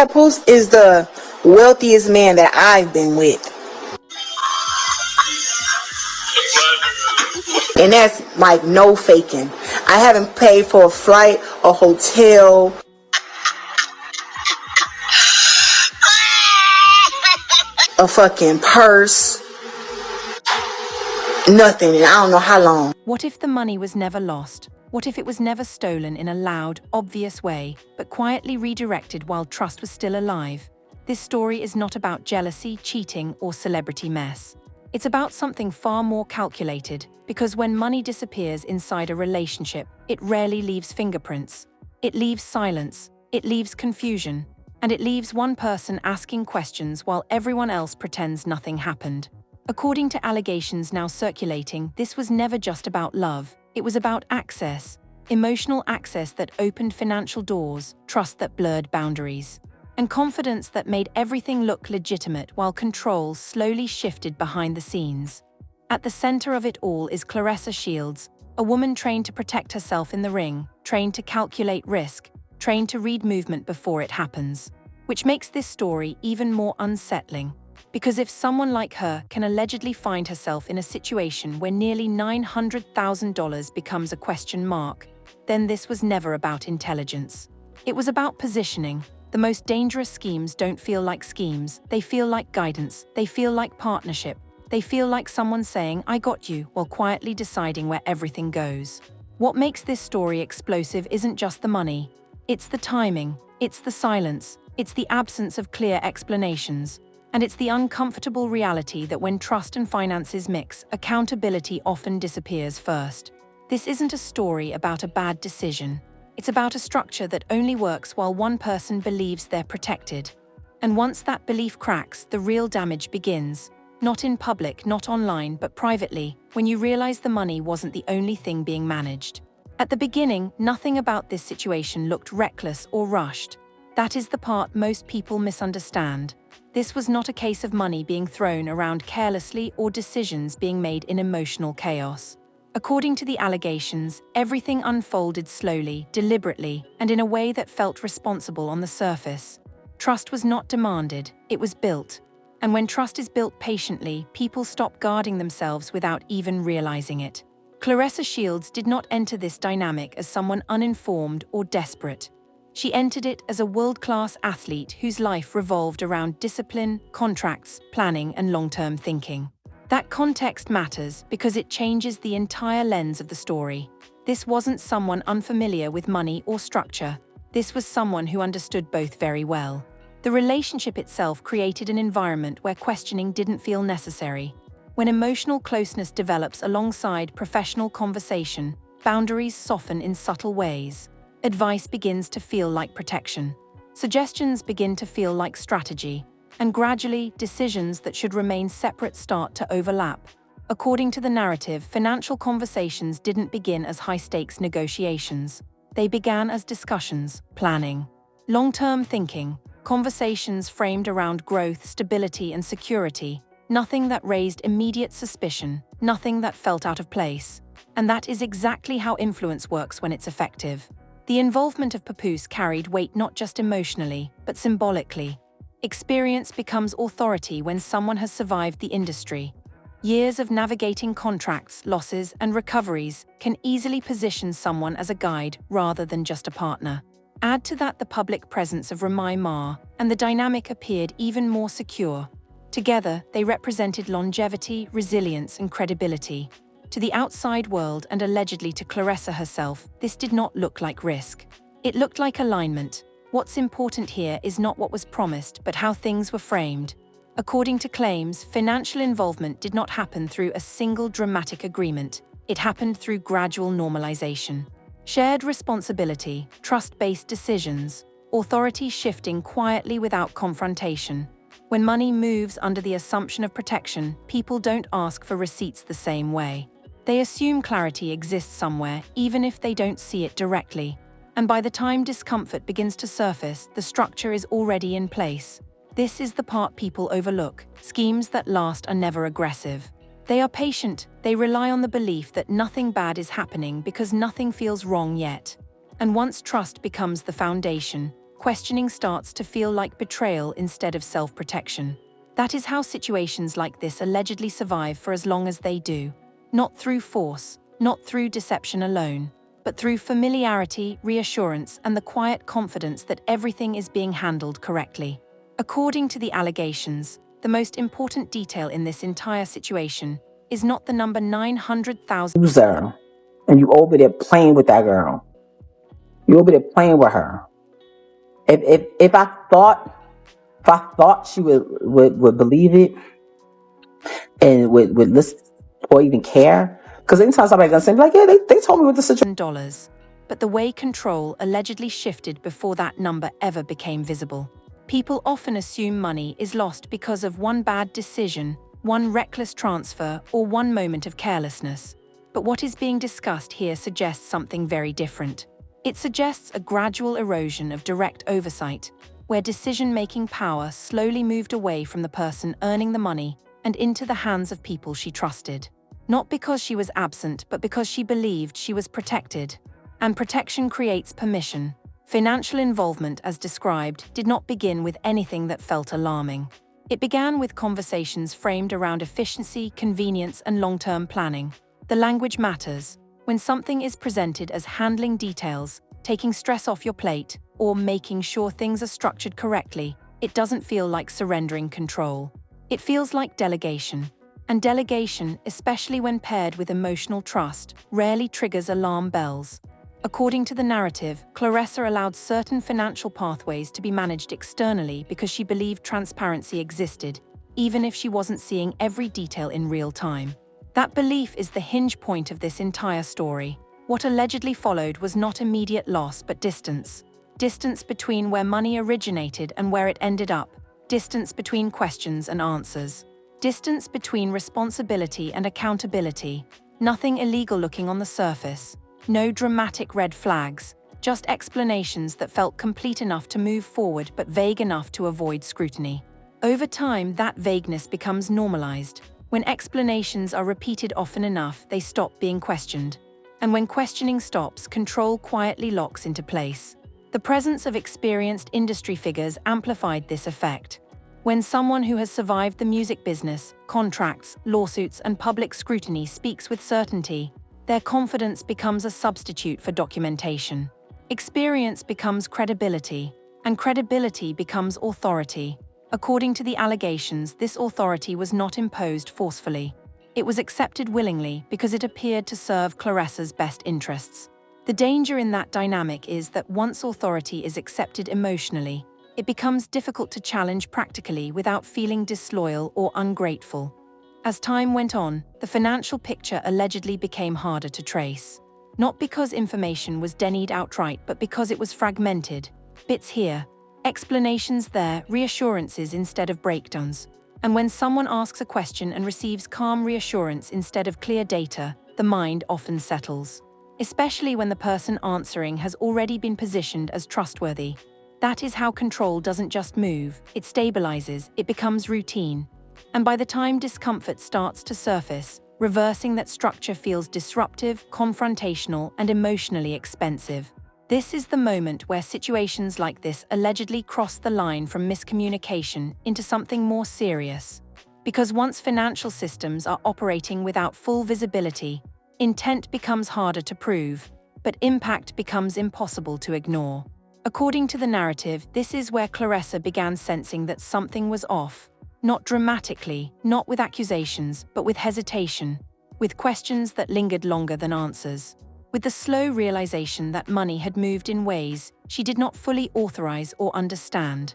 Papoose is the wealthiest man that I've been with. And that's like no faking. I haven't paid for a flight, a hotel, a fucking purse, nothing, and I don't know how long. What if the money was never lost? What if it was never stolen in a loud, obvious way, but quietly redirected while trust was still alive? This story is not about jealousy, cheating, or celebrity mess. It's about something far more calculated, because when money disappears inside a relationship, it rarely leaves fingerprints. It leaves silence, it leaves confusion, and it leaves one person asking questions while everyone else pretends nothing happened. According to allegations now circulating, this was never just about love. It was about access, emotional access that opened financial doors, trust that blurred boundaries, and confidence that made everything look legitimate while control slowly shifted behind the scenes. At the center of it all is Claressa Shields, a woman trained to protect herself in the ring, trained to calculate risk, trained to read movement before it happens, which makes this story even more unsettling. Because if someone like her can allegedly find herself in a situation where nearly $900,000 becomes a question mark, then this was never about intelligence. It was about positioning. The most dangerous schemes don't feel like schemes, they feel like guidance, they feel like partnership, they feel like someone saying, "I got you," while quietly deciding where everything goes. What makes this story explosive isn't just the money. It's the timing, it's the silence, it's the absence of clear explanations. And it's the uncomfortable reality that when trust and finances mix, accountability often disappears first. This isn't a story about a bad decision. It's about a structure that only works while one person believes they're protected. And once that belief cracks, the real damage begins. Not in public, not online, but privately, when you realize the money wasn't the only thing being managed. At the beginning, nothing about this situation looked reckless or rushed. That is the part most people misunderstand. This was not a case of money being thrown around carelessly or decisions being made in emotional chaos. According to the allegations, everything unfolded slowly, deliberately, and in a way that felt responsible on the surface. Trust was not demanded, it was built. And when trust is built patiently, people stop guarding themselves without even realizing it. Claressa Shields did not enter this dynamic as someone uninformed or desperate. She entered it as a world-class athlete whose life revolved around discipline, contracts, planning, and long-term thinking. That context matters because it changes the entire lens of the story. This wasn't someone unfamiliar with money or structure. This was someone who understood both very well. The relationship itself created an environment where questioning didn't feel necessary. When emotional closeness develops alongside professional conversation, boundaries soften in subtle ways. Advice begins to feel like protection. Suggestions begin to feel like strategy. And gradually, decisions that should remain separate start to overlap. According to the narrative, financial conversations didn't begin as high-stakes negotiations. They began as discussions, planning, long-term thinking, conversations framed around growth, stability, and security. Nothing that raised immediate suspicion, nothing that felt out of place. And that is exactly how influence works when it's effective. The involvement of Papoose carried weight not just emotionally, but symbolically. Experience becomes authority when someone has survived the industry. Years of navigating contracts, losses, and recoveries can easily position someone as a guide rather than just a partner. Add to that the public presence of Remy, and the dynamic appeared even more secure. Together, they represented longevity, resilience, and credibility. To the outside world and allegedly to Claressa herself, this did not look like risk. It looked like alignment. What's important here is not what was promised, but how things were framed. According to claims, financial involvement did not happen through a single dramatic agreement. It happened through gradual normalization. Shared responsibility, trust-based decisions, authority shifting quietly without confrontation. When money moves under the assumption of protection, people don't ask for receipts the same way. They assume clarity exists somewhere, even if they don't see it directly. And by the time discomfort begins to surface, the structure is already in place. This is the part people overlook. Schemes that last are never aggressive. They are patient. They rely on the belief that nothing bad is happening because nothing feels wrong yet. And once trust becomes the foundation, questioning starts to feel like betrayal instead of self-protection. That is how situations like this allegedly survive for as long as they do. Not through force, not through deception alone, but through familiarity, reassurance, and the quiet confidence that everything is being handled correctly. According to the allegations, the most important detail in this entire situation is not the number 900,000. Loser, and you over there playing with that girl. You over there playing with her. If I thought she would believe it and would listen or even care, because anytime somebody's gonna say like, yeah, they told me what the situation. Dollars, but the way control allegedly shifted before that number ever became visible. People often assume money is lost because of one bad decision, one reckless transfer, or one moment of carelessness. But what is being discussed here suggests something very different. It suggests a gradual erosion of direct oversight, where decision-making power slowly moved away from the person earning the money and into the hands of people she trusted. Not because she was absent, but because she believed she was protected. And protection creates permission. Financial involvement, as described, did not begin with anything that felt alarming. It began with conversations framed around efficiency, convenience, and long-term planning. The language matters. When something is presented as handling details, taking stress off your plate, or making sure things are structured correctly, it doesn't feel like surrendering control. It feels like delegation. And delegation, especially when paired with emotional trust, rarely triggers alarm bells. According to the narrative, Claressa allowed certain financial pathways to be managed externally because she believed transparency existed, even if she wasn't seeing every detail in real time. That belief is the hinge point of this entire story. What allegedly followed was not immediate loss, but distance. Distance between where money originated and where it ended up. Distance between questions and answers. Distance between responsibility and accountability. Nothing illegal looking on the surface. No dramatic red flags. Just explanations that felt complete enough to move forward but vague enough to avoid scrutiny. Over time, that vagueness becomes normalized. When explanations are repeated often enough, they stop being questioned. And when questioning stops, control quietly locks into place. The presence of experienced industry figures amplified this effect. When someone who has survived the music business, contracts, lawsuits, and public scrutiny speaks with certainty, their confidence becomes a substitute for documentation. Experience becomes credibility, and credibility becomes authority. According to the allegations, this authority was not imposed forcefully. It was accepted willingly because it appeared to serve Claressa's best interests. The danger in that dynamic is that once authority is accepted emotionally, it becomes difficult to challenge practically without feeling disloyal or ungrateful. As time went on, the financial picture allegedly became harder to trace. Not because information was denied outright, but because it was fragmented. Bits here, explanations there, reassurances instead of breakdowns. And when someone asks a question and receives calm reassurance instead of clear data, the mind often settles. Especially when the person answering has already been positioned as trustworthy. That is how control doesn't just move, it stabilizes, it becomes routine. And by the time discomfort starts to surface, reversing that structure feels disruptive, confrontational, and emotionally expensive. This is the moment where situations like this allegedly cross the line from miscommunication into something more serious. Because once financial systems are operating without full visibility, intent becomes harder to prove, but impact becomes impossible to ignore. According to the narrative, this is where Claressa began sensing that something was off. Not dramatically, not with accusations, but with hesitation, with questions that lingered longer than answers, with the slow realization that money had moved in ways she did not fully authorize or understand.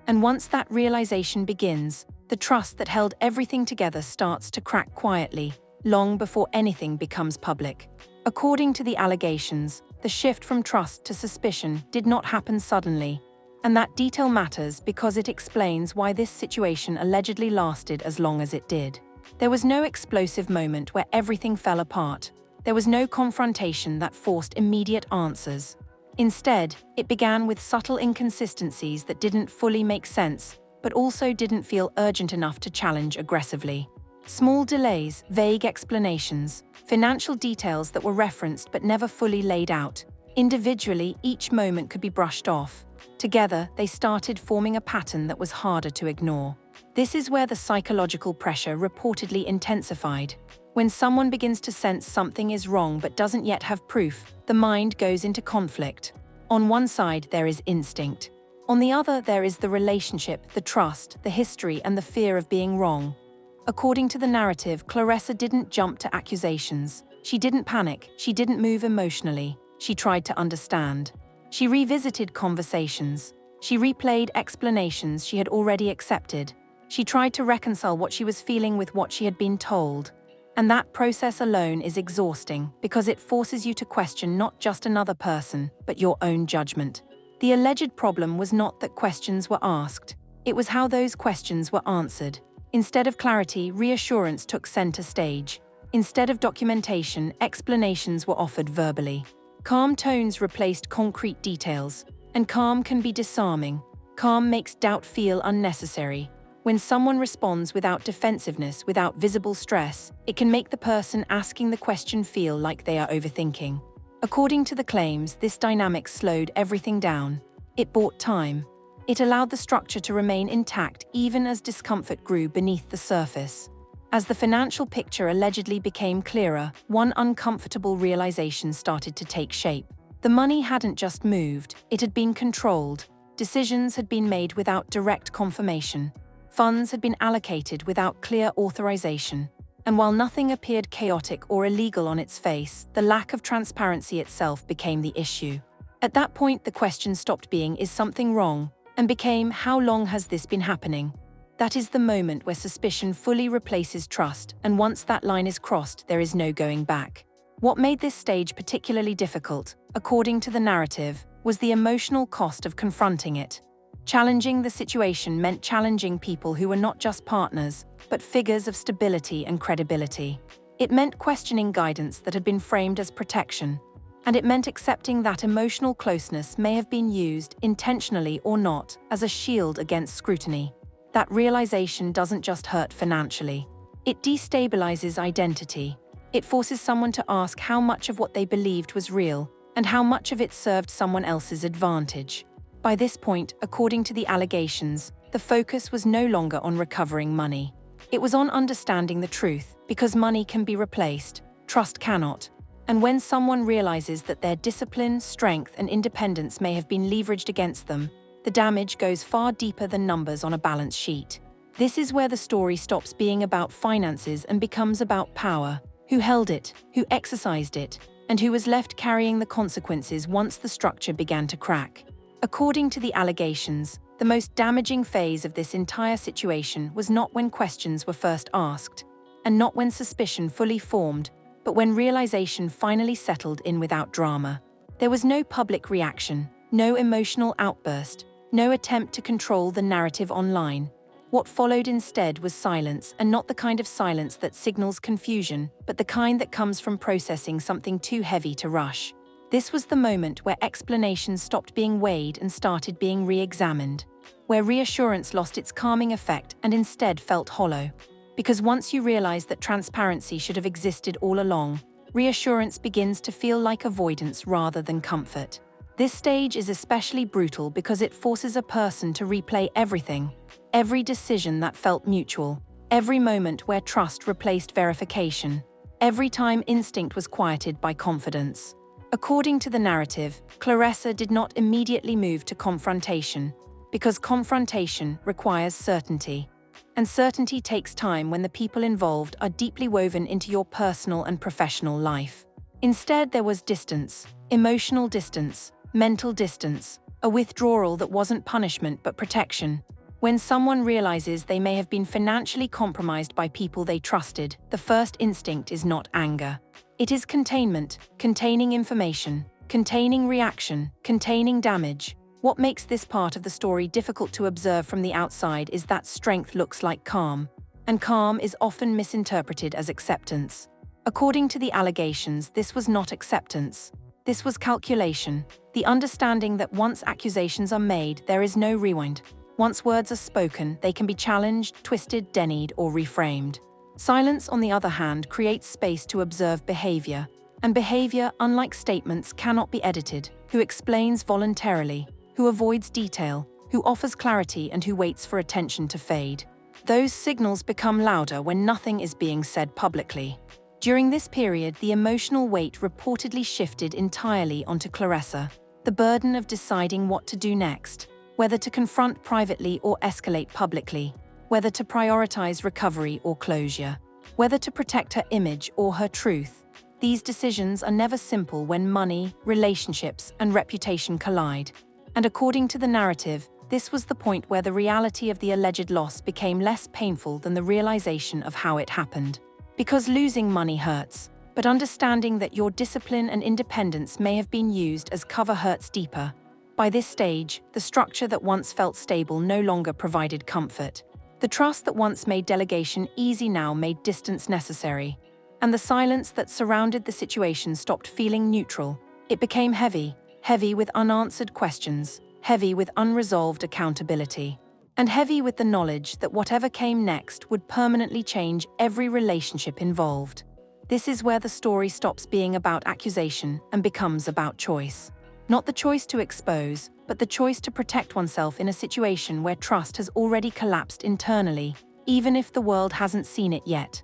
And once that realization begins, the trust that held everything together starts to crack quietly, long before anything becomes public. According to the allegations, the shift from trust to suspicion did not happen suddenly. And that detail matters because it explains why this situation allegedly lasted as long as it did. There was no explosive moment where everything fell apart. There was no confrontation that forced immediate answers. Instead, it began with subtle inconsistencies that didn't fully make sense, but also didn't feel urgent enough to challenge aggressively. Small delays, vague explanations, financial details that were referenced but never fully laid out. Individually, each moment could be brushed off. Together, they started forming a pattern that was harder to ignore. This is where the psychological pressure reportedly intensified. When someone begins to sense something is wrong but doesn't yet have proof, the mind goes into conflict. On one side, there is instinct. On the other, there is the relationship, the trust, the history, and the fear of being wrong. According to the narrative, Claressa didn't jump to accusations. She didn't panic. She didn't move emotionally. She tried to understand. She revisited conversations. She replayed explanations she had already accepted. She tried to reconcile what she was feeling with what she had been told. And that process alone is exhausting because it forces you to question not just another person, but your own judgment. The alleged problem was not that questions were asked. It was how those questions were answered. Instead of clarity, reassurance took center stage. Instead of documentation, explanations were offered verbally. Calm tones replaced concrete details. And calm can be disarming. Calm makes doubt feel unnecessary. When someone responds without defensiveness, without visible stress, it can make the person asking the question feel like they are overthinking. According to the claims, this dynamic slowed everything down. It bought time. It allowed the structure to remain intact even as discomfort grew beneath the surface. As the financial picture allegedly became clearer, one uncomfortable realization started to take shape. The money hadn't just moved, it had been controlled. Decisions had been made without direct confirmation. Funds had been allocated without clear authorization. And while nothing appeared chaotic or illegal on its face, the lack of transparency itself became the issue. At that point, the question stopped being, "Is something wrong?" and became, "How long has this been happening?" That is the moment where suspicion fully replaces trust, and once that line is crossed, there is no going back. What made this stage particularly difficult, according to the narrative, was the emotional cost of confronting it. Challenging the situation meant challenging people who were not just partners, but figures of stability and credibility. It meant questioning guidance that had been framed as protection. And it meant accepting that emotional closeness may have been used, intentionally or not, as a shield against scrutiny. That realization doesn't just hurt financially. It destabilizes identity. It forces someone to ask how much of what they believed was real, and how much of it served someone else's advantage. By this point, according to the allegations, the focus was no longer on recovering money. It was on understanding the truth, because money can be replaced, trust cannot. And when someone realizes that their discipline, strength, and independence may have been leveraged against them, the damage goes far deeper than numbers on a balance sheet. This is where the story stops being about finances and becomes about power. Who held it, who exercised it, and who was left carrying the consequences once the structure began to crack. According to the allegations, the most damaging phase of this entire situation was not when questions were first asked, and not when suspicion fully formed, but when realization finally settled in without drama. There was no public reaction, no emotional outburst, no attempt to control the narrative online. What followed instead was silence, and not the kind of silence that signals confusion, but the kind that comes from processing something too heavy to rush. This was the moment where explanations stopped being weighed and started being re-examined, where reassurance lost its calming effect and instead felt hollow. Because once you realize that transparency should have existed all along, reassurance begins to feel like avoidance rather than comfort. This stage is especially brutal because it forces a person to replay everything, every decision that felt mutual, every moment where trust replaced verification, every time instinct was quieted by confidence. According to the narrative, Claressa did not immediately move to confrontation, because confrontation requires certainty. And certainty takes time when the people involved are deeply woven into your personal and professional life. Instead, there was distance, emotional distance, mental distance, a withdrawal that wasn't punishment but protection. When someone realizes they may have been financially compromised by people they trusted, the first instinct is not anger. It is containment, containing information, containing reaction, containing damage. What makes this part of the story difficult to observe from the outside is that strength looks like calm, and calm is often misinterpreted as acceptance. According to the allegations, this was not acceptance. This was calculation, the understanding that once accusations are made, there is no rewind. Once words are spoken, they can be challenged, twisted, denied, or reframed. Silence, on the other hand, creates space to observe behavior. And behavior, unlike statements, cannot be edited. Who explains voluntarily? Who who avoids detail, who offers clarity, and who waits for attention to fade. Those signals become louder when nothing is being said publicly. During this period, the emotional weight reportedly shifted entirely onto Claressa, the burden of deciding what to do next, whether to confront privately or escalate publicly, whether to prioritize recovery or closure, whether to protect her image or her truth. These decisions are never simple when money, relationships, and reputation collide. And according to the narrative, this was the point where the reality of the alleged loss became less painful than the realization of how it happened. Because losing money hurts, but understanding that your discipline and independence may have been used as cover hurts deeper. By this stage, the structure that once felt stable no longer provided comfort. The trust that once made delegation easy now made distance necessary. And the silence that surrounded the situation stopped feeling neutral. It became heavy, heavy with unanswered questions, heavy with unresolved accountability, and heavy with the knowledge that whatever came next would permanently change every relationship involved. This is where the story stops being about accusation and becomes about choice. Not the choice to expose, but the choice to protect oneself in a situation where trust has already collapsed internally, even if the world hasn't seen it yet.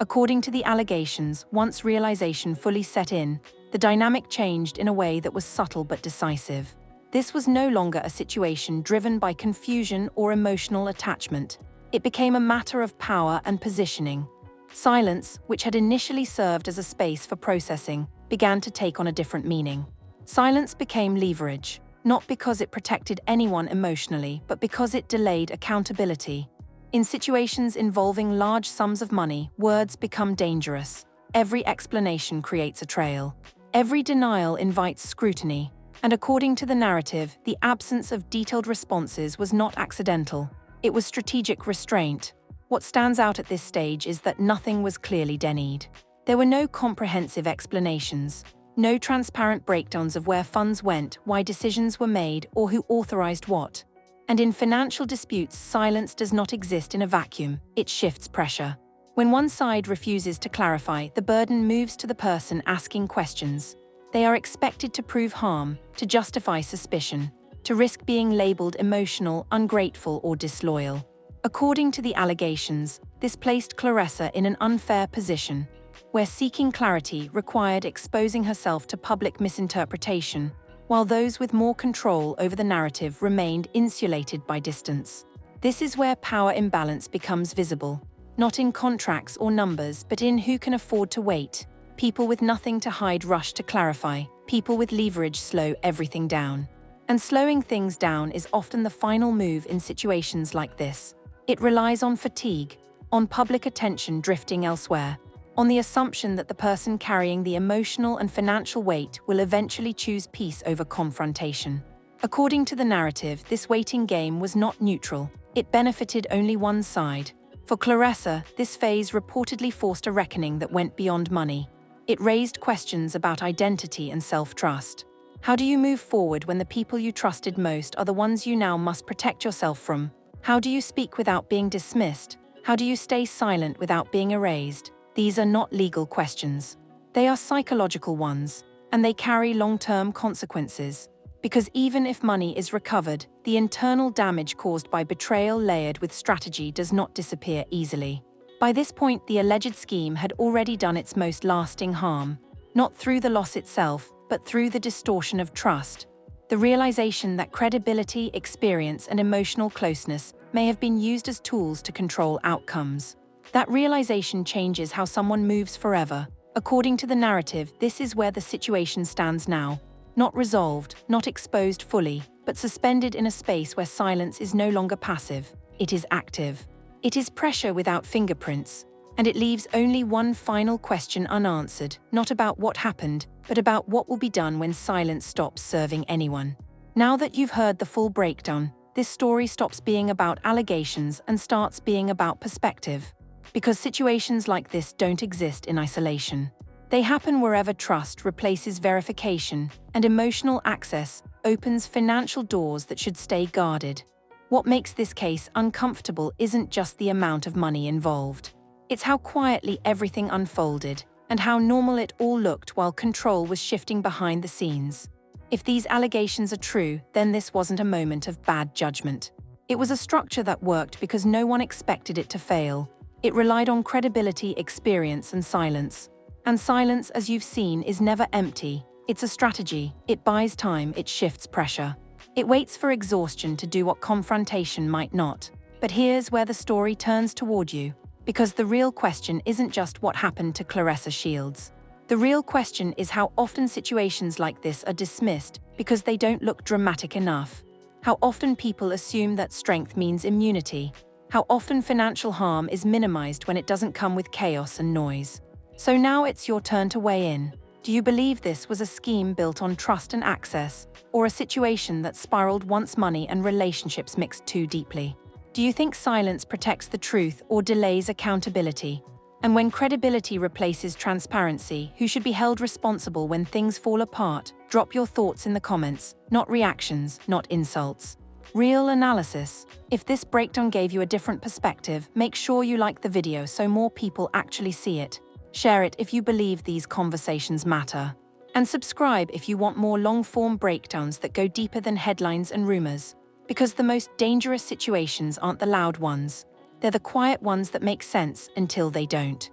According to the allegations, once realization fully set in, the dynamic changed in a way that was subtle but decisive. This was no longer a situation driven by confusion or emotional attachment. It became a matter of power and positioning. Silence, which had initially served as a space for processing, began to take on a different meaning. Silence became leverage, not because it protected anyone emotionally, but because it delayed accountability. In situations involving large sums of money, words become dangerous. Every explanation creates a trail. Every denial invites scrutiny. And according to the narrative, the absence of detailed responses was not accidental. It was strategic restraint. What stands out at this stage is that nothing was clearly denied. There were no comprehensive explanations, no transparent breakdowns of where funds went, why decisions were made, or who authorized what. And in financial disputes, silence does not exist in a vacuum, it shifts pressure. When one side refuses to clarify, the burden moves to the person asking questions. They are expected to prove harm, to justify suspicion, to risk being labeled emotional, ungrateful, or disloyal. According to the allegations, this placed Claressa in an unfair position, where seeking clarity required exposing herself to public misinterpretation, while those with more control over the narrative remained insulated by distance. This is where power imbalance becomes visible, not in contracts or numbers, but in who can afford to wait. People with nothing to hide rush to clarify. People with leverage slow everything down. And slowing things down is often the final move in situations like this. It relies on fatigue, on public attention drifting elsewhere, on the assumption that the person carrying the emotional and financial weight will eventually choose peace over confrontation. According to the narrative, this waiting game was not neutral. It benefited only one side. For Claressa, this phase reportedly forced a reckoning that went beyond money. It raised questions about identity and self-trust. How do you move forward when the people you trusted most are the ones you now must protect yourself from? How do you speak without being dismissed? How do you stay silent without being erased? These are not legal questions. They are psychological ones, and they carry long-term consequences. Because even if money is recovered, the internal damage caused by betrayal layered with strategy does not disappear easily. By this point, the alleged scheme had already done its most lasting harm, not through the loss itself, but through the distortion of trust. The realization that credibility, experience, and emotional closeness may have been used as tools to control outcomes. That realization changes how someone moves forever. According to the narrative, this is where the situation stands now. Not resolved, not exposed fully, but suspended in a space where silence is no longer passive, it is active. It is pressure without fingerprints, and it leaves only one final question unanswered, not about what happened, but about what will be done when silence stops serving anyone. Now that you've heard the full breakdown, this story stops being about allegations and starts being about perspective. Because situations like this don't exist in isolation. They happen wherever trust replaces verification, and emotional access opens financial doors that should stay guarded. What makes this case uncomfortable isn't just the amount of money involved. It's how quietly everything unfolded, and how normal it all looked while control was shifting behind the scenes. If these allegations are true, then this wasn't a moment of bad judgment. It was a structure that worked because no one expected it to fail. It relied on credibility, experience, and silence. And silence, as you've seen, is never empty. It's a strategy. It buys time, it shifts pressure. It waits for exhaustion to do what confrontation might not. But here's where the story turns toward you. Because the real question isn't just what happened to Claressa Shields. The real question is how often situations like this are dismissed because they don't look dramatic enough. How often people assume that strength means immunity. How often financial harm is minimized when it doesn't come with chaos and noise. So now it's your turn to weigh in. Do you believe this was a scheme built on trust and access, or a situation that spiraled once money and relationships mixed too deeply? Do you think silence protects the truth or delays accountability? And when credibility replaces transparency, who should be held responsible when things fall apart? Drop your thoughts in the comments, not reactions, not insults. Real analysis. If this breakdown gave you a different perspective, make sure you like the video so more people actually see it. Share it if you believe these conversations matter. And subscribe if you want more long-form breakdowns that go deeper than headlines and rumors. Because the most dangerous situations aren't the loud ones. They're the quiet ones that make sense until they don't.